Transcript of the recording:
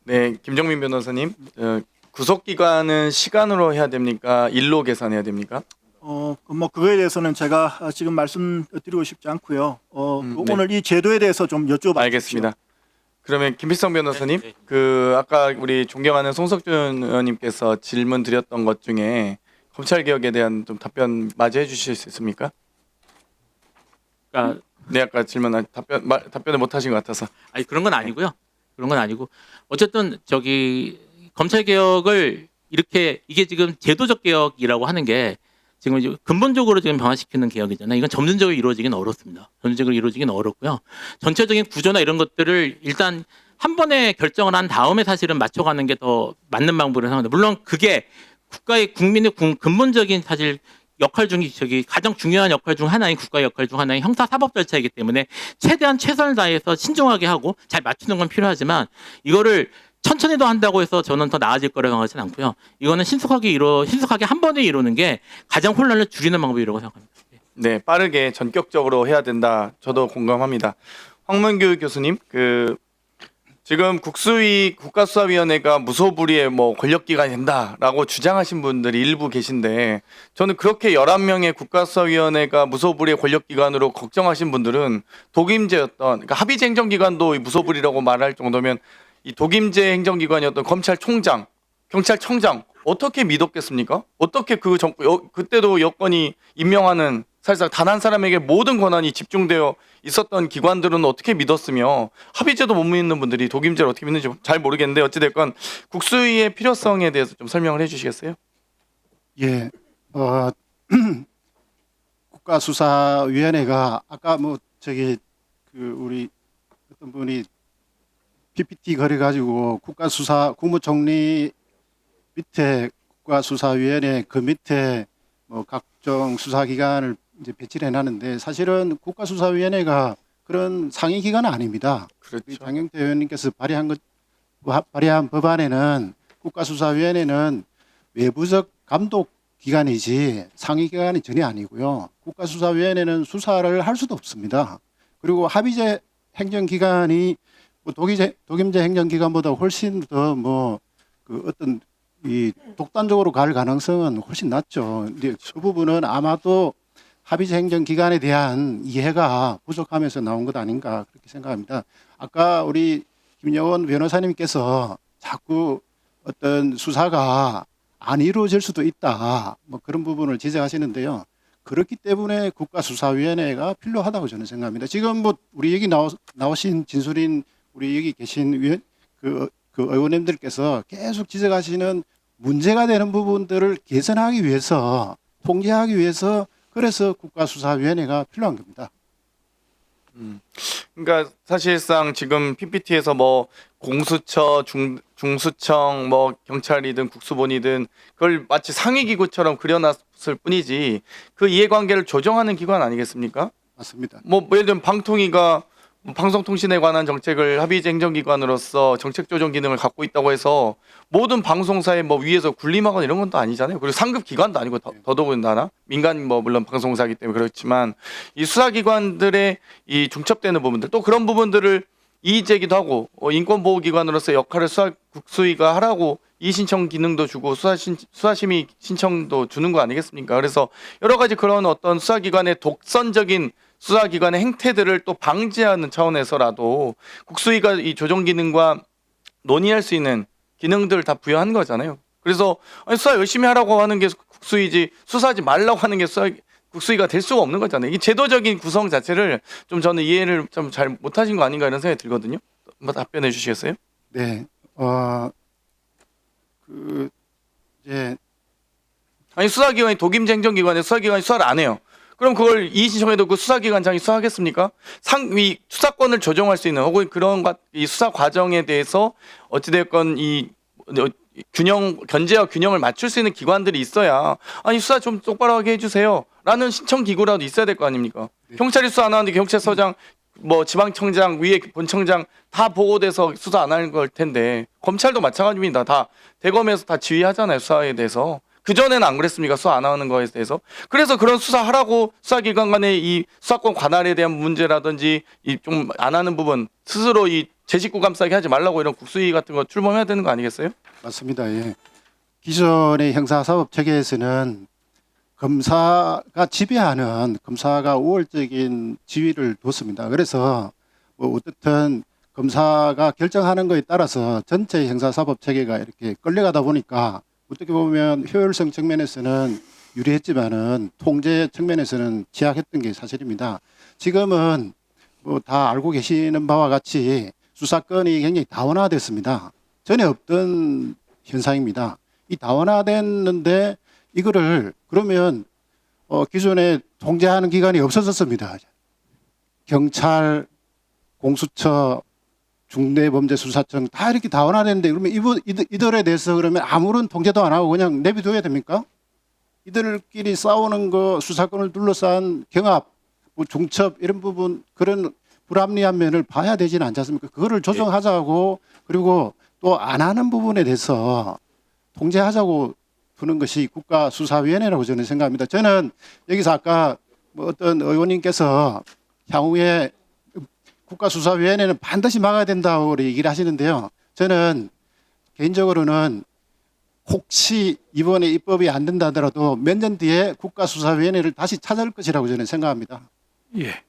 네, 김정민 변호사님, 구속 기간은 시간으로 해야 됩니까? 일로 계산해야 됩니까? 뭐 그거에 대해서는 제가 지금 말씀드리고 싶지 않고요. 네. 오늘 이 제도에 대해서 좀 여쭤봐 알겠습니다. 그러면 김필성 변호사님, 네. 아까 우리 존경하는 송석준 의원님께서 질문 드렸던 것 중에 검찰 개혁에 대한 좀 답변 맞이해 주실 수 있습니까? 그러니까 네, 아까 질문 답변을 못 하신 것 같아서. 아니 그런 건 아니고요. 그런 건 아니고 어쨌든 검찰 개혁을 이렇게 이게 지금 제도적 개혁이라고 하는 게 지금 이제 근본적으로 지금 변화시키는 개혁이잖아요. 이건 점진적으로 이루어지기는 어렵습니다. 점진적으로 이루어지기는 어렵고요. 전체적인 구조나 이런 것들을 일단 한 번에 결정을 한 다음에 사실은 맞춰가는 게 더 맞는 방법이라고 생각합니다. 물론 그게 국민의 근본적인 사실 역할 중에 가장 중요한 역할 중 하나인 국가의 역할 중 하나인 형사사법 절차이기 때문에 최대한 최선을 다해서 신중하게 하고 잘 맞추는 건 필요하지만 이거를 천천히도 한다고 해서 저는 더 나아질 거라고 생각하지는 않고요. 이거는 신속하게 한 번에 이루는 게 가장 혼란을 줄이는 방법이라고 생각합니다. 네, 빠르게 전격적으로 해야 된다. 저도 공감합니다. 황문규 교수님, 지금 국수위 국가수사위원회가 무소불위의 권력기관이 된다라고 주장하신 분들이 일부 계신데 저는 그렇게 11명의 국가수사위원회가 무소불위의 권력기관으로 걱정하신 분들은 그러니까 합의제 행정기관도 무소불위라고 말할 정도면 이 독임제 행정기관이었던 검찰총장, 경찰청장 어떻게 믿었겠습니까? 어떻게 그때도 여건이 임명하는 사실상 단 한 사람에게 모든 권한이 집중되어 있었던 기관들은 어떻게 믿었으며 합의제도 못 믿는 분들이 독임제를 어떻게 믿는지 잘 모르겠는데 어찌됐건 국수위의 필요성에 대해서 좀 설명을 해주시겠어요? 예, 국가수사위원회가 아까 우리 어떤 분이 PPT 거려가지고 국무총리 밑에 국가수사위원회 그 밑에 각종 수사기관을 이제 배치를 해놨는데 사실은 국가수사위원회가 그런 상위기관은 아닙니다. 그렇죠. 장경태 의원님께서 발의한 법안에는 국가수사위원회는 외부적 감독 기관이지 상위기관이 전혀 아니고요. 국가수사위원회는 수사를 할 수도 없습니다. 그리고 합의제 행정기관이 독임제 행정기관보다 훨씬 더 독단적으로 갈 가능성은 훨씬 낮죠. 근데 그 부분은 아마도 합의제 행정기관에 대한 이해가 부족하면서 나온 것 아닌가 그렇게 생각합니다. 아까 우리 김여원 변호사님께서 자꾸 어떤 수사가 안 이루어질 수도 있다 그런 부분을 지적하시는데요. 그렇기 때문에 국가수사위원회가 필요하다고 저는 생각합니다. 지금 우리 얘기 나오신 진술인 우리 여기 계신 의원님들께서 계속 지적하시는 문제가 되는 부분들을 개선하기 위해서 통제하기 위해서 그래서 국가수사위원회가 필요한 겁니다. 그러니까 사실상 지금 PPT에서 공수처, 중수청, 경찰이든 국수본이든 그걸 마치 상위기구처럼 그려놨을 뿐이지 그 이해관계를 조정하는 기관 아니겠습니까? 맞습니다. 예를 들면 방통위가 방송통신에 관한 정책을 합의제 행정기관으로서 정책조정 기능을 갖고 있다고 해서 모든 방송사의 위에서 군림하거나 이런 건 또 아니잖아요. 그리고 상급 기관도 아니고 더더군다나 민간 물론 방송사이기 때문에 그렇지만 이 수사기관들의 이 중첩되는 부분들 또 그런 부분들을 이의제기도 하고 인권보호기관으로서 역할을 국수위가 하라고 이의신청 기능도 주고 수사심의 신청도 주는 거 아니겠습니까? 그래서 여러 가지 그런 어떤 수사기관의 독선적인 수사기관의 행태들을 또 방지하는 차원에서라도 국수위가 이 조정 기능과 논의할 수 있는 기능들을 다 부여한 거잖아요. 그래서 수사 열심히 하라고 하는 게 국수위지 수사하지 말라고 하는 게 국수위가 될 수가 없는 거잖아요. 이 제도적인 구성 자체를 좀 저는 이해를 좀 잘 못하신 거 아닌가 이런 생각이 들거든요. 한번 답변해 주시겠어요? 네, 수사기관이 독임제 행정기관에 수사기관이 수사를 안 해요. 그럼 그걸 이의신청해도 그 수사기관장이 수사하겠습니까? 이 수사권을 조정할 수 있는 혹은 이 수사 과정에 대해서 어찌됐건 견제와 균형을 맞출 수 있는 기관들이 있어야 수사 좀 똑바로 하게 해주세요 라는 신청 기구라도 있어야 될 거 아닙니까? 네. 경찰이 수사 안 하는데 경찰서장 지방청장 위에 본청장 다 보고돼서 수사 안 하는 걸 텐데 검찰도 마찬가지입니다. 다 대검에서 다 지휘하잖아요. 수사에 대해서. 그전에는 안 그랬습니까? 수사 안 하는 거에 대해서. 그래서 그런 수사하라고 수사기관 간의 이 수사권 관할에 대한 문제라든지 좀 안 하는 부분 스스로 이 제 식구 감싸게 하지 말라고 이런 국수위 같은 거 출범해야 되는 거 아니겠어요? 맞습니다. 예. 기존의 형사사법 체계에서는 검사가 지배하는 검사가 우월적인 지위를 뒀습니다. 그래서 뭐 어떻든 검사가 결정하는 것에 따라서 전체 형사사법 체계가 이렇게 끌려가다 보니까 어떻게 보면 효율성 측면에서는 유리했지만은 통제 측면에서는 취약했던 게 사실입니다. 지금은 뭐 다 알고 계시는 바와 같이 수사권이 굉장히 다원화됐습니다. 전에 없던 현상입니다. 이 다원화됐는데 이거를 그러면 기존에 통제하는 기관이 없어졌습니다. 경찰, 공수처, 중대범죄수사청 다 이렇게 다원화됐는데 그러면 이들에 대해서 그러면 아무런 통제도 안 하고 그냥 내비둬야 됩니까? 이들끼리 싸우는 거 수사권을 둘러싼 경합, 뭐 중첩 이런 부분 그런 불합리한 면을 봐야 되지는 않지 않습니까? 그거를 조정하자고 그리고 또 안 하는 부분에 대해서 통제하자고 두는 것이 국가수사위원회라고 저는 생각합니다. 저는 여기서 아까 뭐 어떤 의원님께서 향후에 국가수사위원회는 반드시 막아야 된다고 얘기를 하시는데요. 저는 개인적으로는 혹시 이번에 입법이 안 된다 하더라도 몇 년 뒤에 국가수사위원회를 다시 찾을 것이라고 저는 생각합니다. 예.